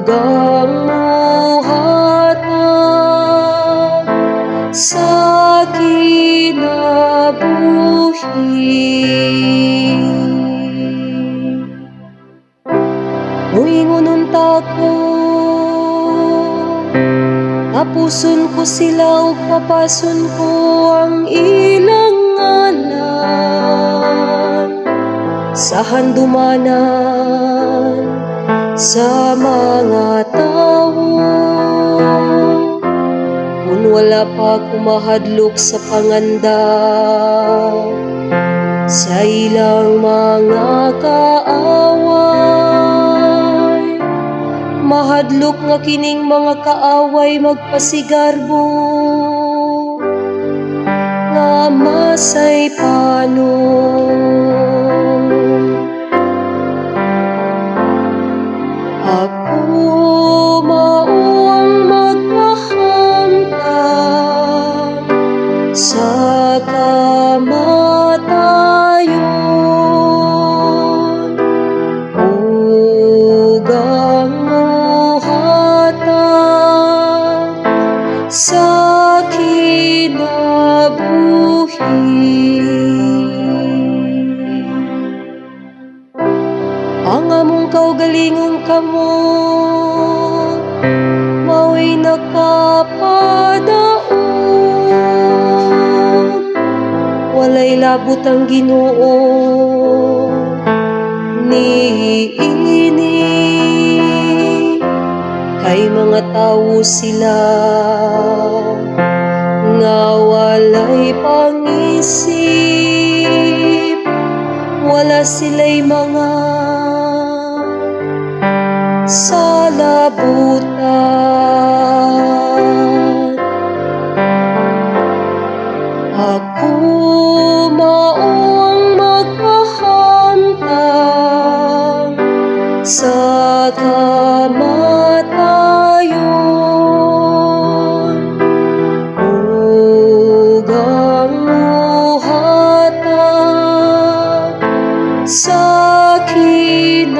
ugang muhatag sa kinabuhi. Muingon unta ko, tapuson ko sila ug papason ko ang ilang ngalan sa handumanan sa mga tawo. Kung wala pa kumahadlok sa panganda sa ilang mga kaaway, mahadlok nga kining mga kaaway magpasigarbo nga masay panon. Ako mao ang magpahamtang sa kamatayon, ugang muhatag sa kinabuhi. Ang among kaugalingon kamo mao'y nakapadaog, walay labot ang Ginoo niini. Kay mga tawo sila nga walay pangisip, wala sila'y mga salabutan. Ako mao ang magpahamtang sa kamatayon, ugang muhatag sa kinabuhi.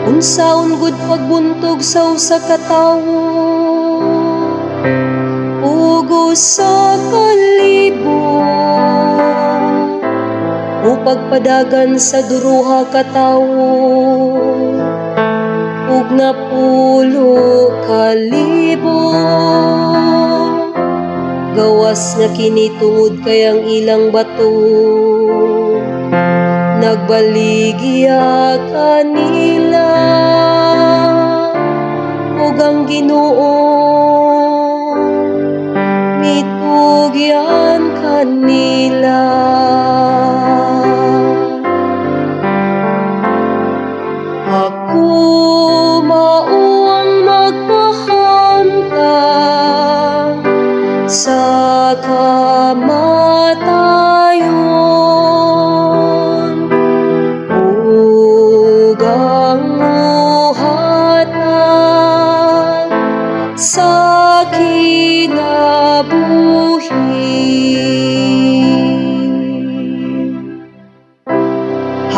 Unsaon gud pagbuntog sa usa ka tawo ug usa ka libo, o pagpadagan sa duruha ka tawo ug napulo ka libo. Gawas nga kini tungod kay ang ilang bato nagbaligya kanila, ug ang Ginoo mitugyan kanila. Ako mao ang magpahamtang sa kamatayon, ugang muhatag sa kinabuhi.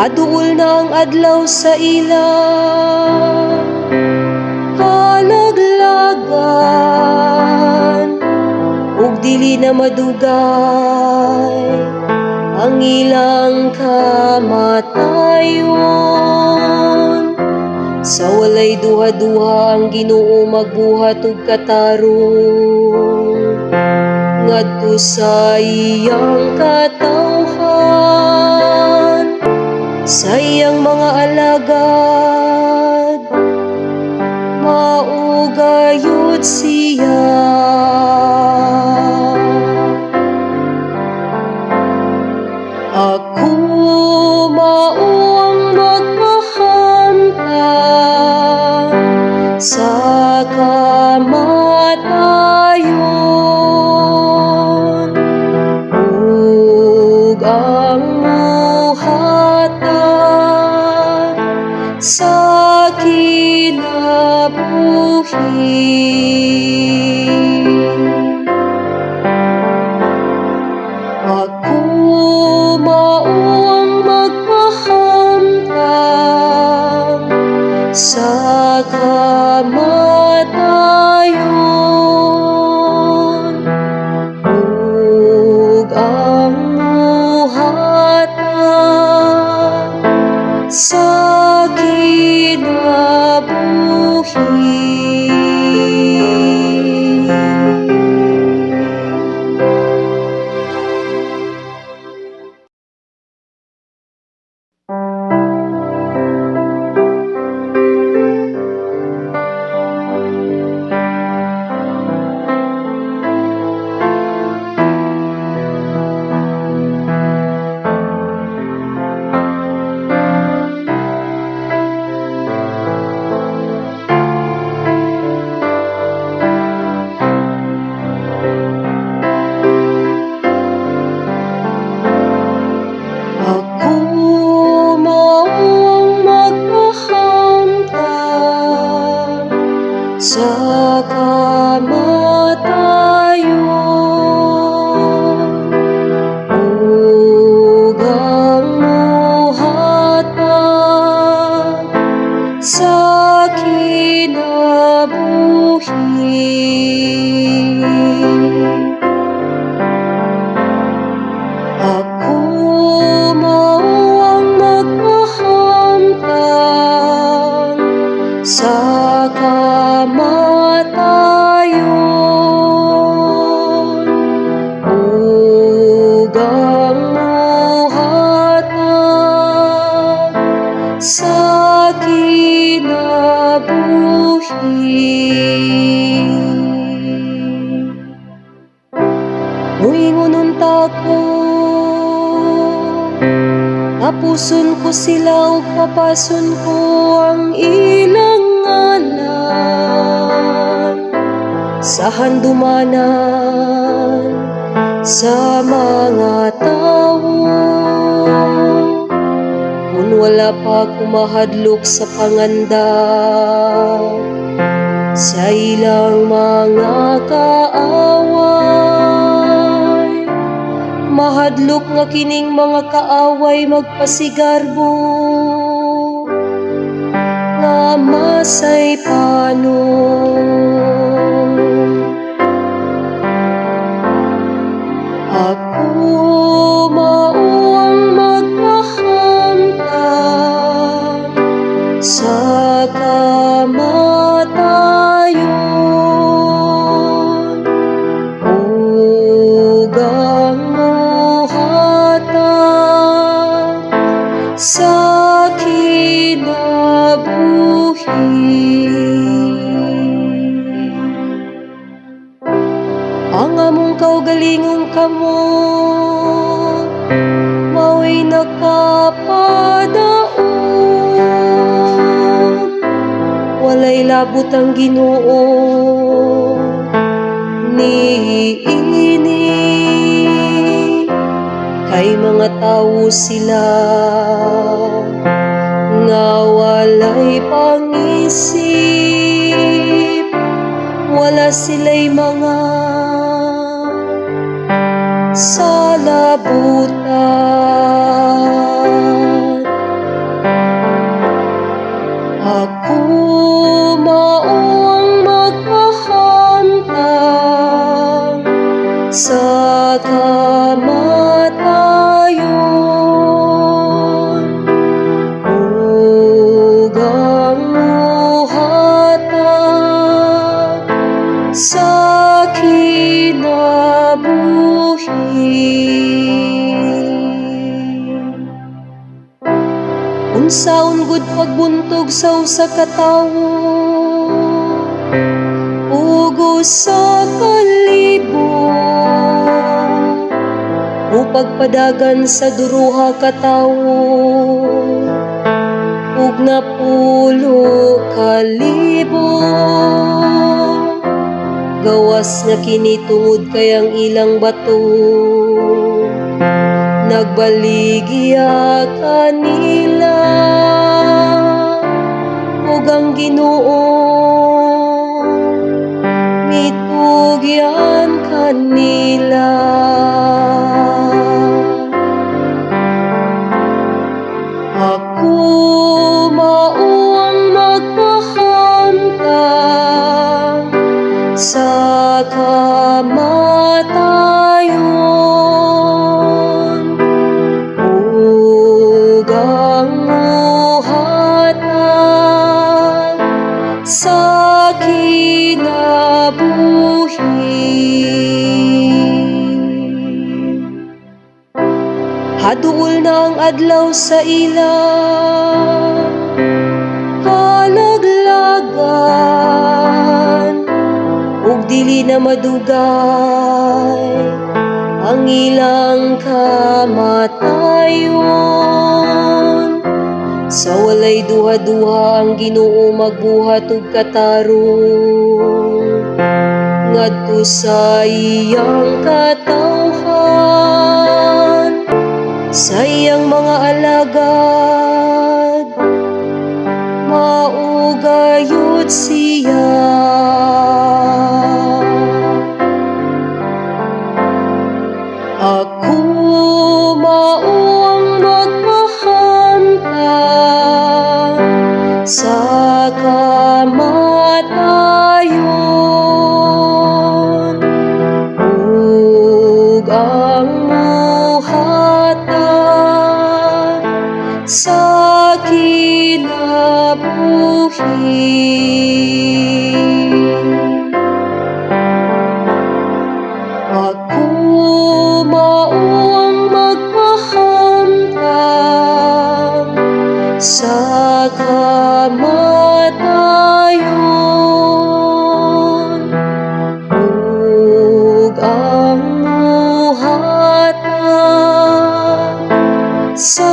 Haduol na ang adlaw sa ilang kalaglagan, ug dili na madugay ang ilang kamatayon. Sa walay duha-duha ang Ginoo magbuhat og katarong ngadto sa iyang katawhan, sa iyang mga alagad maugayod siya. Ako mao ang magpahamtang sa kamatayon, ug ang muhatag sa kinabuhi. Ako mao ang Muingon unta ko, tapuson ko sila ug papason ko ang ilang ngalan sa handumanan sa mga tawo. Kung wala pa kumahadlok sa panganda sa ilang mga kaaway, mahadlok nga kining mga kaaway magpasigarbo nga masay panon. Ako mao ang magpahamtang sa kamatayon ug ang muhatag sa kinabuhi. Ang among kaugalingong kamo mao'y nakapadaog, walay labot ang Ginoo niini. Kay mga tawo sila nga walay pangisip, wala sila'y mga salabutan. Ako mao ang magpahamtang sa kamatayon ug ang muhatag sa kinabuhi. Unsaon gud pagbuntog sa usa ka tawo ug usa ka libo, o pagpadagan sa duruha ka tawo ug napulo ka libo. Gawas nga kini tungod kay ang ilang bato nagbaligya kanila ug ang Ginoo mitugyan kanila. Ako mao ang magpahamtang sa kamatayon ug ang muhatag sa kinabuhi. Haduol na ang adlaw sa ilang kalaglagan ug dili na madugay ang ilang kamatayon. Sa walay duha-duha ang Ginoo magbuhat og katarong ngadto sa iyang katawhan, sa iyang mga alagad maugayod siya. Ako mao ang magpahamtang sa kamatayon ug ang muhatag sa kinabuhi. Ako mao ang magpahamtang sa kamatayon Sa